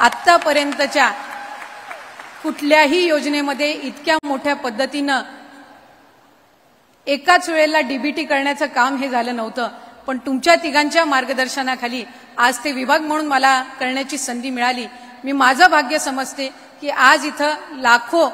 आतापर्यंतच्या कुठल्याही योजनेमध्ये इतक्या मोठ्या पद्धतीनं एकाच वेळेला डीबीटी करण्याचं काम हे झालं नव्हतं। पण तुमच्या तिघांच्या मार्गदर्शनाखाली आज ते विभाग म्हणून मला करण्याची संधी मिळाली। मी माझं भाग्य समजते की आज इथं लाखो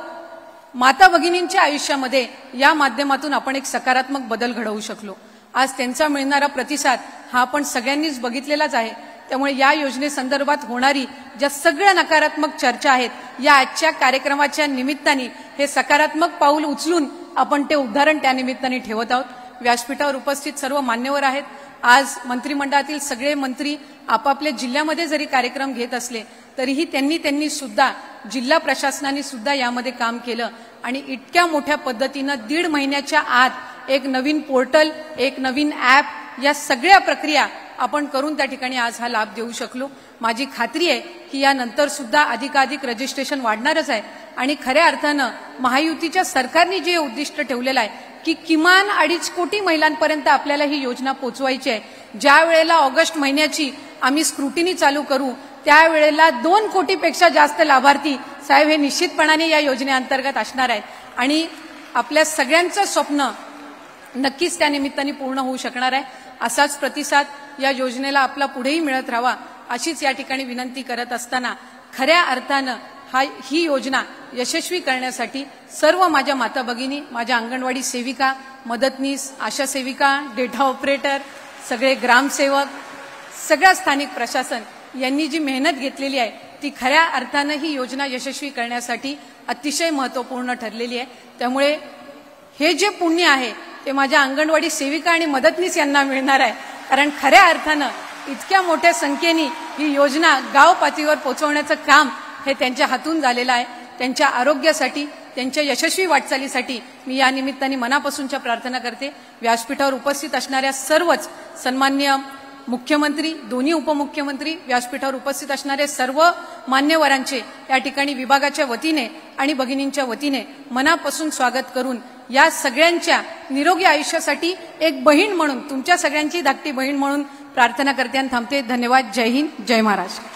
माता भगिनींच्या आयुष्यामध्ये या माध्यमातून आपण एक सकारात्मक बदल घडवू शकलो। आज त्यांचा मिळणारा प्रतिसाद हा आपण सगळ्यांनीच बघितलेलाच आहे। त्यामुळे या योजनेसंदर्भात होणारी ज्या सगळ्या नकारात्मक चर्चा आहेत या आजच्या कार्यक्रमाच्या निमित्ताने हे सकारात्मक पाऊल उचलून आपण ते उदाहरण त्या निमित्ताने ठेवत आहोत। व्यासपीठावर उपस्थित सर्व मान्यवर आहेत। आज मंत्रिमंडळातील सगळे मंत्री आपापल्या जिल्ह्यामध्ये जरी कार्यक्रम घेत असले तरीही त्यांनी सुद्धा जिल्हा प्रशासनाने सुद्धा यामध्ये काम केलं आणि इतक्या मोठ्या पद्धतीनं 1.5 महिन्याच्या आत एक नवीन पोर्टल, एक नवीन ॲप, या सगळ्या प्रक्रिया आपण करून त्या ठिकाणी आज हा लाभ देऊ शकलो। माझी खात्री आहे की यानंतर सुद्धा अधिकाधिक रजिस्ट्रेशन वाढणारच आहे आणि खऱ्या अर्थानं महायुतीच्या सरकारने जे उद्दिष्ट ठेवलेलं आहे की किमान 2.5 कोटी महिलांपर्यंत आपल्याला ही योजना पोहोचवायची आहे। ज्या वेळेला ऑगस्ट महिन्याची आम्ही स्क्रुटिनी चालू करू त्यावेळेला 2 कोटीपेक्षा जास्त लाभार्थी साहेब हे निश्चितपणाने या योजनेअंतर्गत असणार आहेत आणि आपल्या सगळ्यांचं स्वप्न नक्कीच त्या निमित्ताने पूर्ण होऊ शकणार आहे। असाच प्रतिसाद या योजनेला आपला पुढेही मिळत राहावा अशीच या ठिकाणी विनंती करत असताना खऱ्या अर्थानं ही योजना यशस्वी करण्यासाठी सर्व माझ्या माता भगिनी, माझ्या अंगणवाडी सेविका, मदतनीस, आशा सेविका, डेटा ऑपरेटर, सगळे ग्रामसेवक, सगळ्या स्थानिक प्रशासन यांनी जी मेहनत घेतलेली आहे ती खऱ्या अर्थानं ही योजना यशस्वी करण्यासाठी अतिशय महत्त्वपूर्ण ठरलेली आहे। त्यामुळे हे जे पुण्य आहे ते माझ्या अंगणवाडी सेविका आणि मदतनीस यांना मिळणार आहे, कारण खऱ्या अर्थानं इतक्या मोठ्या संख्येने ही योजना गाव पातळीवर पोहोचवण्याचं काम हे त्यांच्या हातून झालेलं आहे। त्यांच्या आरोग्यासाठी, त्यांच्या यशस्वी वाटचालीसाठी मी या निमित्ताने मनापासूनच्या प्रार्थना करते। व्यासपीठावर उपस्थित असणाऱ्या सर्वच सन्माननीय मुख्यमंत्री, दोन्ही उपमुख्यमंत्री, व्यासपीठावर उपस्थित असणारे सर्व मान्यवरांचे या ठिकाणी विभागाच्या वतीने आणि भगिनींच्या वतीने मनापासून स्वागत करून या सगळ्यांच्या निरोगी आयुष्यासाठी एक बहीण म्हणून, तुमच्या सगळ्यांची धाकटी बहीण म्हणून प्रार्थना करते आणि थांबते। धन्यवाद। जय हिंद, जय महाराष्ट्र।